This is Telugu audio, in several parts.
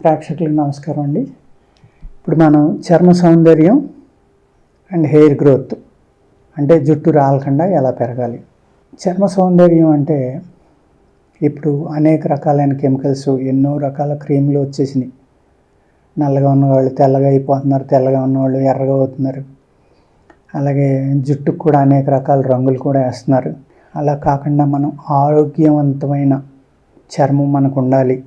ప్రేక్షకులకు నమస్కారం అండి. ఇప్పుడు మనం చర్మ సౌందర్యం అండ్ హెయిర్ గ్రోత్ అంటే జుట్టు రాలకుండా ఎలా పెరగాలి. చర్మ సౌందర్యం అంటే ఇప్పుడు అనేక రకాలైన కెమికల్స్, ఎన్నో రకాల క్రీములు వచ్చేసినాయి. నల్లగా ఉన్నవాళ్ళు తెల్లగా అయిపోతున్నారు, తెల్లగా ఉన్నవాళ్ళు ఎర్రగా అవుతున్నారు. అలాగే జుట్టుకు కూడా అనేక రకాల రంగులు కూడా వేస్తున్నారు. అలా కాకుండా మనం ఆరోగ్యవంతమైన చర్మం మనకు ఉండాలి,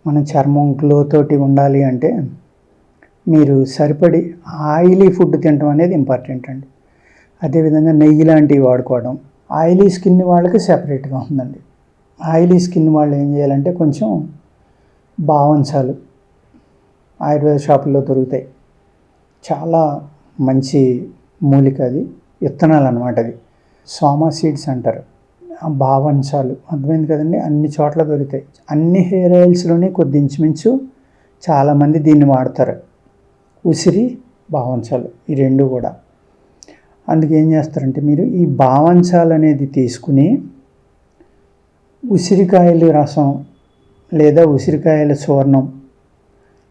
మన చర్మం గ్లో తోటి ఉండాలి అంటే మీరు సరిపడి ఆయిలీ ఫుడ్ తినడం అనేది ఇంపార్టెంట్ అండి. అదేవిధంగా నెయ్యి లాంటివి వాడుకోవడం. ఆయిలీ స్కిన్ వాళ్ళకి సెపరేట్గా ఉందండి. ఆయిలీ స్కిన్ వాళ్ళు ఏం చేయాలంటే కొంచెం బావంచాలు ఆయుర్వేద షాపుల్లో దొరుకుతాయి. చాలా మంచి మూలిక, అది విత్తనాలు అన్నమాట. అది సోమా సీడ్స్ అంటారు. బావంచాలు అర్థమైంది కదండి, అన్ని చోట్ల దొరుకుతాయి. అన్ని హెయిర్ ఆయిల్స్లోనే కొద్ది ఇంచుమించు చాలామంది దీన్ని వాడతారు. ఉసిరి, బావంచాలు ఈ రెండు కూడా. అందుకే ఏం చేస్తారంటే మీరు ఈ బావంచాలు అనేది తీసుకుని ఉసిరికాయల రసం లేదా ఉసిరికాయల చూర్ణం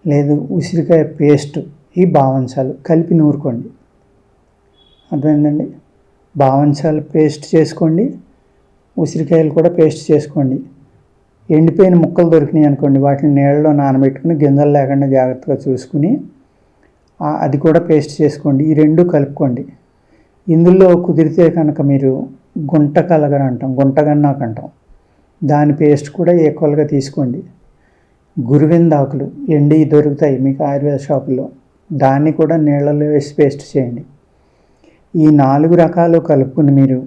లేదు ఉసిరికాయ పేస్ట్, ఈ బావంచాలు కలిపి నూరుకోండి. అర్థమైందండి. బావంచాలు పేస్ట్ చేసుకోండి, ఉసిరికాయలు కూడా పేస్ట్ చేసుకోండి. ఎండిపోయిన ముక్కలు దొరికినాయి అనుకోండి, వాటిని నీళ్ళలో నానబెట్టుకుని గింజలు లేకుండా జాగ్రత్తగా చూసుకుని అది కూడా పేస్ట్ చేసుకోండి. ఈ రెండు కలుపుకోండి. ఇందులో కుదిరితే కనుక మీరు గుంటకలగర అంటాం, గుంటగన్నాకు అంటాం, దాని పేస్ట్ కూడా ఈక్వల్గా తీసుకోండి. గురువిందాకులు ఎండి దొరుకుతాయి మీకు ఆయుర్వేద షాపుల్లో, దాన్ని కూడా నీళ్ళలో వేసి పేస్ట్ చేయండి. ఈ 4 రకాలు కలుపుకుని మీరు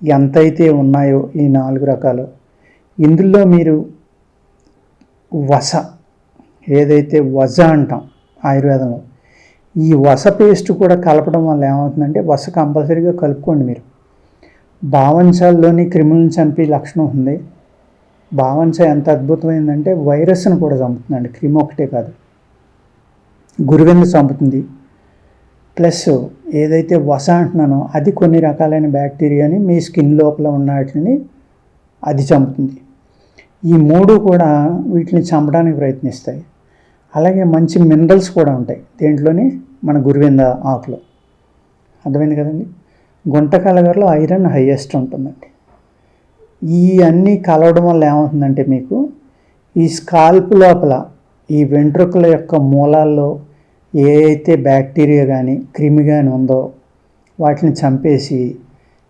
ఎంతైతే ఉన్నాయో ఈ 4 రకాలు, ఇందులో మీరు వస, ఏదైతే వజ అంటాం ఆయుర్వేదంలో, ఈ వస పేస్ట్ కూడా కలపడం వల్ల ఏమవుతుందంటే, వస కంపల్సరీగా కలుపుకోండి మీరు. బావంచాల్లోని క్రిములను చంపే లక్షణం ఉంది. బావంచ ఎంత అద్భుతమైందంటే వైరస్ను కూడా చంపుతుందండి, క్రిమి ఒకటే కాదు, గురువింద చంపుతుంది. ప్లస్ ఏదైతే వస అంటున్నానో అది కొన్ని రకాలైన బ్యాక్టీరియాని మీ స్కిన్ లోపల ఉన్న వాటిని అది చంపుతుంది. ఈ 3 కూడా వీటిని చంపడానికి ప్రయత్నిస్తాయి. అలాగే మంచి మినరల్స్ కూడా ఉంటాయి దేంట్లోని, మన గురువింద ఆకులో. అర్థమైంది కదండి. గుంటకలగరలో ఐరన్ హైయెస్ట్ ఉంటుందండి. ఈ అన్నీ కలవడం వల్ల ఏమవుతుందంటే మీకు ఈ స్కాల్ప్ లోపల ఈ వెంట్రుకల యొక్క మూలాల్లో ఏ అయితే బ్యాక్టీరియా కానీ క్రిమి కానీ ఉందో వాటిని చంపేసి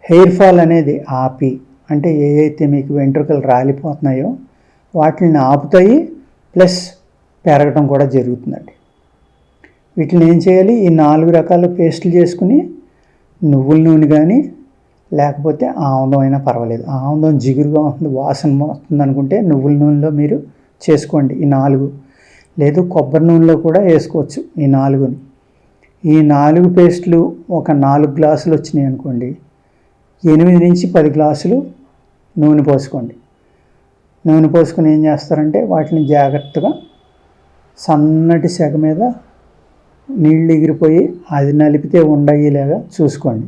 హెయిర్ ఫాల్ అనేది ఆపి, అంటే ఏ అయితే మీకు వెంట్రుకలు రాలిపోతున్నాయో వాటిని ఆపుతాయి. ప్లస్ పెరగడం కూడా జరుగుతుందండి. వీటిని ఏం చేయాలి, ఈ 4 రకాల పేస్టులు చేసుకుని నువ్వుల నూనె కానీ లేకపోతే ఆముదం అయినా పర్వాలేదు. ఆముదం జిగురుగా ఉంటుంది, వాసన వస్తుంది అనుకుంటే నువ్వుల నూనెలో మీరు చేసుకోండి ఈ 4. లేదు కొబ్బరి నూనెలో కూడా వేసుకోవచ్చు ఈ 4ని. ఈ 4 పేస్టులు ఒక 4 గ్లాసులు వచ్చినాయి అనుకోండి, 8 నుంచి 10 గ్లాసులు నూనె పోసుకోండి. నూనె పోసుకొని ఏం చేస్తారంటే వాటిని జాగ్రత్తగా సన్నటి సెగ మీద నీళ్ళు ఎగిరిపోయి అది నలిపితే ఉండయ్యేలాగా చూసుకోండి.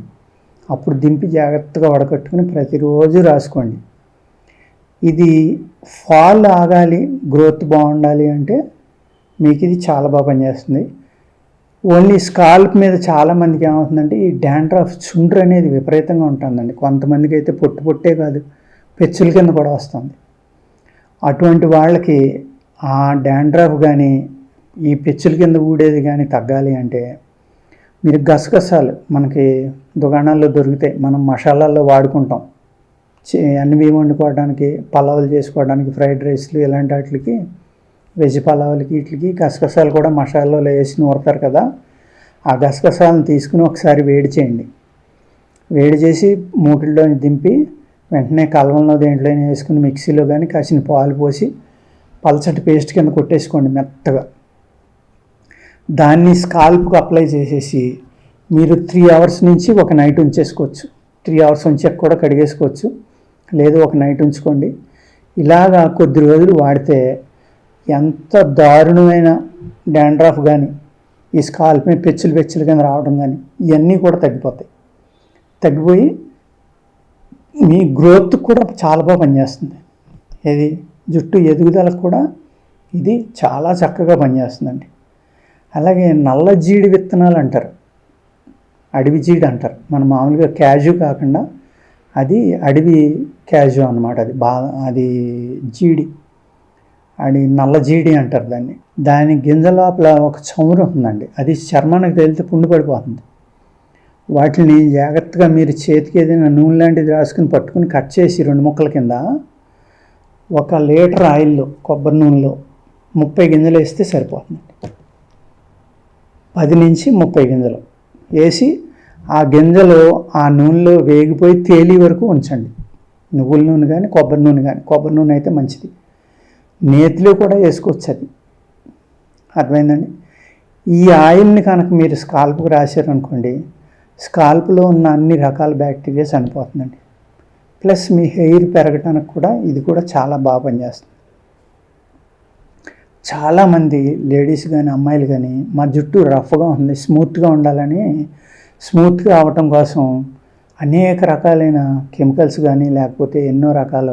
అప్పుడు దింపి జాగ్రత్తగా వడకట్టుకుని ప్రతిరోజు రాసుకోండి. ఇది ఫాల్ ఆగాలి, గ్రోత్ బాగుండాలి అంటే మీకు ఇది చాలా బాగా పనిచేస్తుంది. ఓన్లీ స్కాల్ప్ మీద చాలామందికి ఏమవుతుందంటే ఈ డాండ్రఫ్, చుండ్రు అనేది విపరీతంగా ఉంటుందండి. కొంతమందికి అయితే పొట్టే కాదు, పెచ్చుల కింద కూడా వస్తుంది. అటువంటి వాళ్ళకి ఆ డాండ్రఫ్ కానీ ఈ పెచ్చుల కింద ఊడేది కానీ తగ్గాలి అంటే మీరు గసగసాలు మనకి దుకాణాల్లో దొరికితే మనం మసాలాల్లో వాడుకుంటాం, అన్నీ వండుకోవడానికి, పలావులు చేసుకోవడానికి, ఫ్రైడ్ రైస్లు ఇలాంటి వాటికి, వెజ్ పలావులకి వీటికి గసగసాలు కూడా మసాలాలో వేసి నూరుతారు కదా. ఆ గసగసాలను తీసుకుని ఒకసారి వేడి చేయండి. వేడి చేసి మూకిల్లో దింపి వెంటనే కలవంలో దేంట్లో వేసుకుని మిక్సీలో కానీ కాసిన పాలు పోసి పల్చటి పేస్ట్ కింద కొట్టేసుకోండి మెత్తగా. దాన్ని స్కాల్ప్కి అప్లై చేసేసి మీరు 3 అవర్స్ నుంచి ఒక నైట్ ఉంచేసుకోవచ్చు. 3 అవర్స్ ఉంచాక కూడా కడిగేసుకోవచ్చు, లేదు ఒక నైట్ ఉంచుకోండి. ఇలాగా కొద్ది రోజులు వాడితే ఎంత దారుణమైన డాండ్రఫ్ కానీ ఈ స్కాల్ప్ మీద పెచ్చులు కింద రావడం కానీ ఇవన్నీ కూడా తగ్గిపోయి మీ గ్రోత్ కూడా చాలా బాగా పనిచేస్తుంది. ఇది జుట్టు ఎదుగుదలకు కూడా ఇది చాలా చక్కగా పనిచేస్తుందండి. అలాగే నల్ల జీడి విత్తనాలు అంటారు, అడవి జీడి అంటారు. మన మామూలుగా క్యాజు కాకుండా అది అడవి క్యాజు అన్నమాట. అది జీడి, అది నల్ల జీడి అంటారు దాన్ని. దాని గింజ లోపల ఒక చమురు ఉందండి, అది చర్మానికి తగిలితే పుండు పడిపోతుంది. వాటిని జాగ్రత్తగా మీరు చేతికి ఏదైనా నూనె లాంటిది రాసుకుని పట్టుకుని కట్ చేసి 2 ముక్కల కింద 1 లీటర్ ఆయిల్లో, కొబ్బరి నూనెలో 30 గింజలు వేస్తే సరిపోతుంది. 10 నుంచి 30 గింజలు వేసి ఆ గింజలు ఆ నూనెలో వేగిపోయి తేలి వరకు ఉంచండి. నువ్వుల నూనె కానీ కొబ్బరి నూనె కానీ, కొబ్బరి నూనె అయితే మంచిది. నేతిలో కూడా వేసుకోవచ్చు, అది అర్థమైందండి. ఈ ఆయిల్ని కనుక మీరు స్కాల్ప్కి రాశారనుకోండి, స్కాల్ప్లో ఉన్న అన్ని రకాల బ్యాక్టీరియా చనిపోతుందండి. ప్లస్ మీ హెయిర్ పెరగడానికి కూడా ఇది కూడా చాలా బాగా పనిచేస్తుంది. చాలామంది లేడీస్ కానీ అమ్మాయిలు కానీ మా జుట్టు రఫ్గా ఉంది, స్మూత్గా ఉండాలని, స్మూత్గా అవటం కోసం అనేక రకాలైన కెమికల్స్ కానీ లేకపోతే ఎన్నో రకాల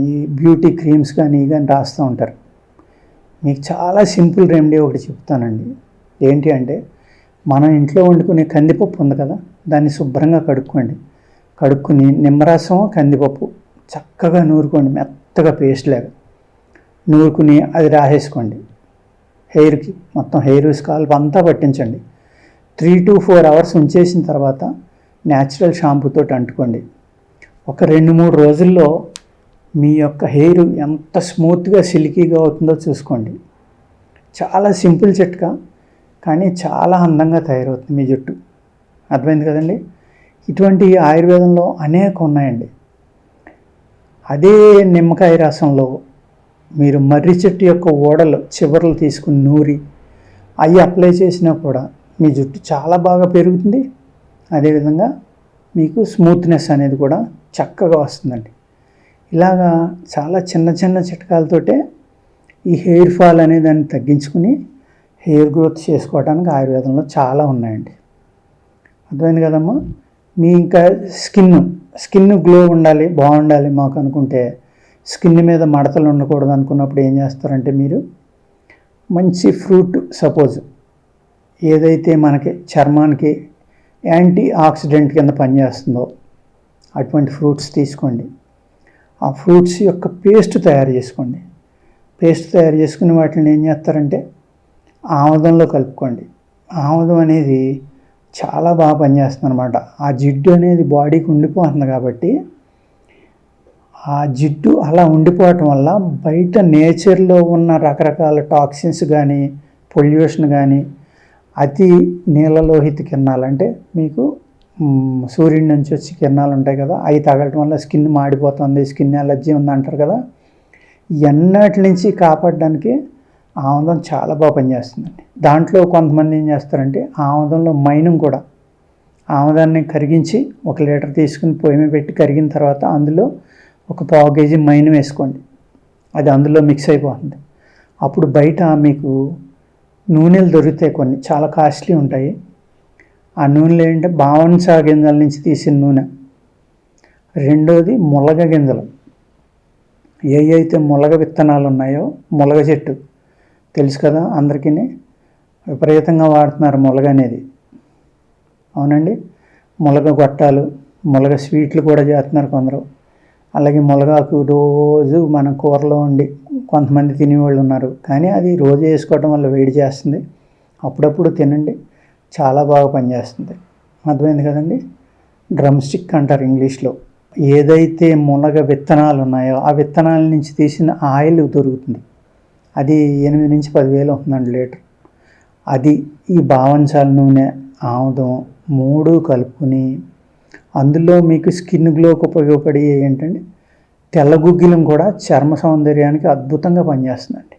ఈ బ్యూటీ క్రీమ్స్ కానీ రాస్తూ ఉంటారు. మీకు చాలా సింపుల్ రెమెడీ ఒకటి చెప్తానండి. ఏంటి అంటే, మనం ఇంట్లో వండుకునే కందిపప్పు ఉంది కదా, దాన్ని శుభ్రంగా కడుక్కుని నిమ్మరసం కందిపప్పు చక్కగా నూరుకోండి, మెత్తగా పేస్ట్ లాగా నూరుకుని అది రాసేసుకోండి హెయిర్కి. మొత్తం హెయిర్ స్కాల్ప్ అంతా పట్టించండి. 3 to 4 అవర్స్ ఉంచేసిన తర్వాత న్యాచురల్ షాంపూతో అంటుకోండి. ఒక 2-3 రోజుల్లో మీ యొక్క హెయిర్ ఎంత స్మూత్గా సిల్కీగా అవుతుందో చూసుకోండి. చాలా సింపుల్ చిట్కా, కానీ చాలా అందంగా తయారవుతుంది మీ జుట్టు. అర్థమైంది కదండి. ఇటువంటి ఆయుర్వేదంలో అనేక ఉన్నాయండి. అదే నిమ్మకాయ రసంలో మీరు మర్రి చెట్టు యొక్క ఓడలు చివర్లు తీసుకుని నూరి అవి అప్లై చేసినా కూడా మీ జుట్టు చాలా బాగా పెరుగుతుంది. అదేవిధంగా మీకు స్మూత్నెస్ అనేది కూడా చక్కగా వస్తుందండి. ఇలాగా చాలా చిన్న చిన్న చిట్కాలతోటే ఈ హెయిర్ ఫాల్ అనే దాన్ని తగ్గించుకుని హెయిర్ గ్రోత్ చేసుకోవడానికి ఆయుర్వేదంలో చాలా ఉన్నాయండి. అర్థమైంది కదమ్మా. మీ ఇంకా స్కిన్ గ్లో ఉండాలి, బాగుండాలి మాకు అనుకుంటే, స్కిన్ మీద మడతలు ఉండకూడదు అనుకున్నప్పుడు ఏం చేస్తారంటే, మీరు మంచి ఫ్రూట్, సపోజ్ ఏదైతే మనకి చర్మానికి యాంటీ ఆక్సిడెంట్ కింద పనిచేస్తుందో అటువంటి ఫ్రూట్స్ తీసుకోండి. ఆ ఫ్రూట్స్ యొక్క పేస్ట్ తయారు చేసుకోండి. పేస్ట్ తయారు చేసుకుని వాటిని ఏం చేస్తారంటే ఆముదంలో కలుపుకోండి. ఆముదం అనేది చాలా బాగా పనిచేస్తుంది అనమాట. ఆ జిడ్డు అనేది బాడీకి ఉండిపోతుంది కాబట్టి, ఆ జిడ్డు అలా ఉండిపోవటం వల్ల బయట నేచర్లో ఉన్న రకరకాల టాక్సిన్స్ కానీ పొల్యూషన్ కానీ, అతి నీలలోహిత కిరణాలు అంటే మీకు సూర్యుడి నుంచి వచ్చి కిరణాలు ఉంటాయి కదా, అవి తగలటం వల్ల స్కిన్ మాడిపోతుంది, స్కిన్ ఎలర్జీ ఉంది అంటారు కదా, ఎన్నటి నుంచి కాపాడడానికి ఆముదం చాలా బాగా పనిచేస్తుందండి. దాంట్లో కొంతమంది ఏం చేస్తారంటే ఆముదంలో మైనం కూడా, ఆముదాన్ని కరిగించి 1 లీటర్ తీసుకుని పొయ్యి మీద పెట్టి కరిగిన తర్వాత అందులో ఒక 1/4 kg మైనం వేసుకోండి. అది అందులో మిక్స్ అయిపోతుంది. అప్పుడు బయట మీకు నూనెలు దొరుకుతాయి, కొన్ని చాలా కాస్ట్లీ ఉంటాయి. ఆ నూనెలు ఏంటంటే బావన్సా గింజల నుంచి తీసిన నూనె. రెండోది ములగ గింజలు. అయితే ములగ విత్తనాలు ఉన్నాయో, ములగ చెట్టు తెలుసు కదా అందరికీ, విపరీతంగా వాడుతున్నారు ములగ అనేది. అవునండి. ములగ గొట్టాలు, ములగ స్వీట్లు కూడా చేస్తున్నారు కొందరు. అలాగే ములగాకు రోజు మన కూరలో ఉండి కొంతమంది తినేవాళ్ళు ఉన్నారు, కానీ అది రోజు వేసుకోవడం వల్ల వేడి చేస్తుంది. అప్పుడప్పుడు తినండి, చాలా బాగా పనిచేస్తుంది. అర్థమైంది కదండి. డ్రమ్ స్టిక్ అంటారు ఇంగ్లీష్లో. ఏదైతే మునగ విత్తనాలు ఉన్నాయో ఆ విత్తనాల నుంచి తీసిన ఆయిల్ దొరుకుతుంది. అది 8 నుంచి 10,000 అవుతుందండి లీటర్. అది ఈ బావంచాల నూనె, ఆముదం 3 కలుపుకొని అందులో మీకు స్కిన్ గ్లోకి ఉపయోగపడి ఏంటంటే తెల్లగుగ్గిలం కూడా చర్మ సౌందర్యానికి అద్భుతంగా పనిచేస్తుందండి.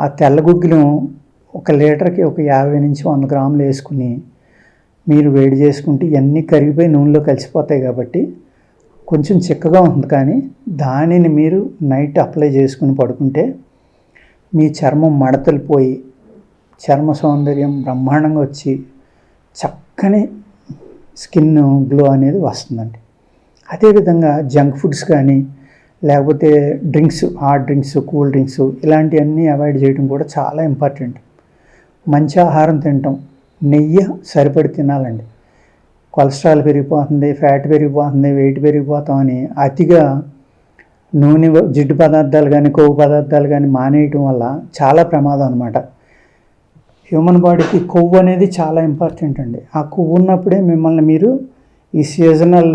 ఆ తెల్లగుగ్గిలం 1 లీటర్కి ఒక 50 నుంచి 100 గ్రాములు వేసుకుని మీరు వేడి చేసుకుంటే ఇవన్నీ కరిగిపోయి నూనెలో కలిసిపోతాయి కాబట్టి కొంచెం చిక్కగా ఉంటుంది. కానీ దానిని మీరు నైట్ అప్లై చేసుకుని పడుకుంటే మీ చర్మం మడతలు పోయి చర్మ సౌందర్యం బ్రహ్మాండంగా వచ్చి చక్కని స్కిన్ గ్లో అనేది వస్తుందండి. అదేవిధంగా జంక్ ఫుడ్స్ కానీ లేకపోతే drinks, hot drinks, cool drinks ఇలాంటివన్నీ అవాయిడ్ చేయడం కూడా చాలా ఇంపార్టెంట్. మంచి ఆహారం తినటం, నెయ్యి సరిపడి తినాలండి. కొలెస్ట్రాల్ పెరిగిపోతుంది, ఫ్యాట్ పెరిగిపోతుంది, వెయిట్ పెరిగిపోతామని అతిగా నూనె, జిడ్డు పదార్థాలు కానీ కొవ్వు పదార్థాలు కానీ మానేయటం వల్ల చాలా ప్రమాదం అనమాట. హ్యూమన్ బాడీకి కొవ్వు అనేది చాలా ఇంపార్టెంట్ అండి. ఆ కొవ్వు ఉన్నప్పుడే మిమ్మల్ని మీరు ఈ సీజనల్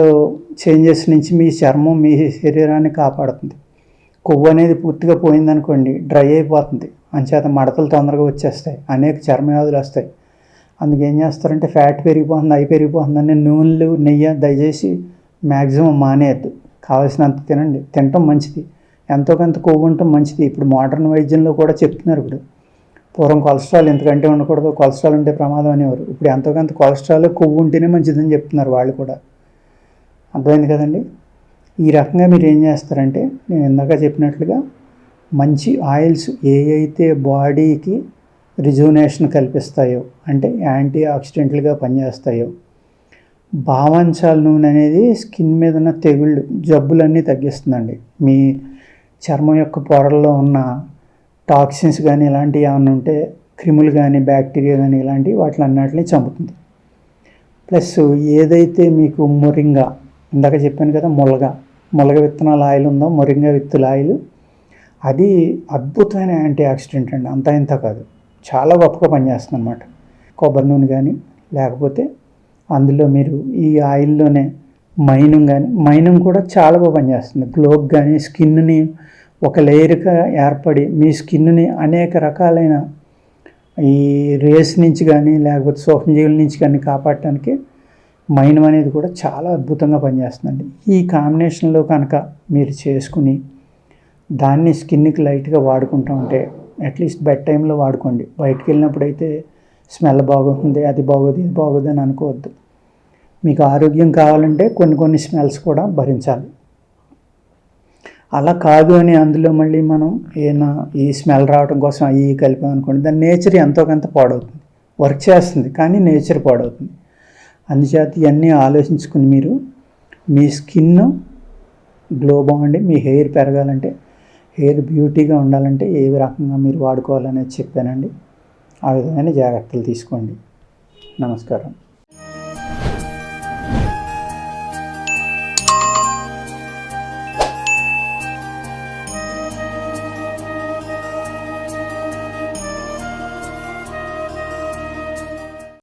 చేంజెస్ నుంచి మీ చర్మం, మీ శరీరాన్ని కాపాడుతుంది. కొవ్వు అనేది పూర్తిగా పోయిందనుకోండి, డ్రై అయిపోతుంది. అంచేత మడతలు తొందరగా వచ్చేస్తాయి, అనేక చర్మ వ్యాధులు వస్తాయి. అందుకేం చేస్తారంటే ఫ్యాట్ పెరిగిపోతుంది, అవి పెరిగిపోతుందని నూనెలు, నెయ్యి దయచేసి మ్యాక్సిమం మానేయద్దు. కావాల్సినంత తినండి, తినటం మంచిది. ఎంతో కొంత కొవ్వు ఉండటం మంచిది. ఇప్పుడు మోడర్న్ వైద్యంలో కూడా చెప్తున్నారు. ఇప్పుడు పూర్వం కొలెస్ట్రాల్ ఎంతకంటే ఉండకూడదు, కొలెస్ట్రాల్ ఉంటే ప్రమాదం అనేవారు. ఇప్పుడు ఎంతో కొంత కొలెస్ట్రాల్, కొవ్వు ఉంటేనే మంచిదని చెప్తున్నారు వాళ్ళు కూడా. అర్థమైంది కదండి. ఈ రకంగా మీరు ఏం చేస్తారంటే నేను ఇందాక చెప్పినట్లుగా మంచి ఆయిల్స్ ఏవైతే బాడీకి రిజువనేషన్ కల్పిస్తాయో, అంటే యాంటీ ఆక్సిడెంట్లుగా పనిచేస్తాయో, బావంచాల నూనె అనేది స్కిన్ మీద ఉన్న తెగుళ్ళు, జబ్బులన్నీ తగ్గిస్తుందండి. మీ చర్మం యొక్క పొరల్లో ఉన్న టాక్సిన్స్ కానీ ఇలాంటివి ఏమైనా ఉంటే, క్రిములు కానీ బ్యాక్టీరియా కానీ ఇలాంటివి వాటిని అన్నిటిని చంపుతుంది. ప్లస్ ఏదైతే మీకు మొరింగా, ఇందాక చెప్పాను కదా, ములగ విత్తనాల ఆయిల్ ఉందో, మొరింగా విత్తుల ఆయిల్, అది అద్భుతమైన యాంటీ ఆక్సిడెంట్ అండి. అంతా ఇంత కాదు, చాలా గొప్పగా పనిచేస్తుంది అన్నమాట. కొబ్బరి నూనె కానీ, లేకపోతే అందులో మీరు ఈ ఆయిల్లోనే మైనం కూడా చాలా బాగా పనిచేస్తుంది. గ్లోకి కానీ, స్కిన్ని ఒక లేయర్గా ఏర్పడి మీ స్కిన్ని అనేక రకాలైన ఈ రేస్ నుంచి కానీ, లేకపోతే సూక్ష్మజీవుల నుంచి కానీ కాపాడటానికి మైనం అనేది కూడా చాలా అద్భుతంగా పనిచేస్తుందండి. ఈ కాంబినేషన్లో కనుక మీరు చేసుకుని దాన్ని స్కిన్కి లైట్గా వాడుకుంటూ ఉంటే, అట్లీస్ట్ బెడ్ టైంలో వాడుకోండి. బయటికి వెళ్ళినప్పుడు అయితే స్మెల్ బాగుంది, అది బాగోదు, ఇది బాగోదు అని అనుకోవద్దు. మీకు ఆరోగ్యం కావాలంటే కొన్ని స్మెల్స్ కూడా భరించాలి. అలా కాదు అని అందులో మళ్ళీ మనం ఏమైనా ఈ స్మెల్ రావడం కోసం అవి కలిపామనుకోండి, దాని నేచర్ ఎంతో కొంత పాడవుతుంది. వర్క్ చేస్తుంది కానీ నేచర్ పాడవుతుంది. అందుచేత ఇవన్నీ ఆలోచించుకుని మీరు మీ స్కిన్ గ్లో బాగుండి, మీ హెయిర్ పెరగాలంటే, హెయిర్ బ్యూటీగా ఉండాలంటే ఏ రకంగా మీరు వాడుకోవాలనేది చెప్పానండి. ఆ విధమైన జాగ్రత్తలు తీసుకోండి. నమస్కారం.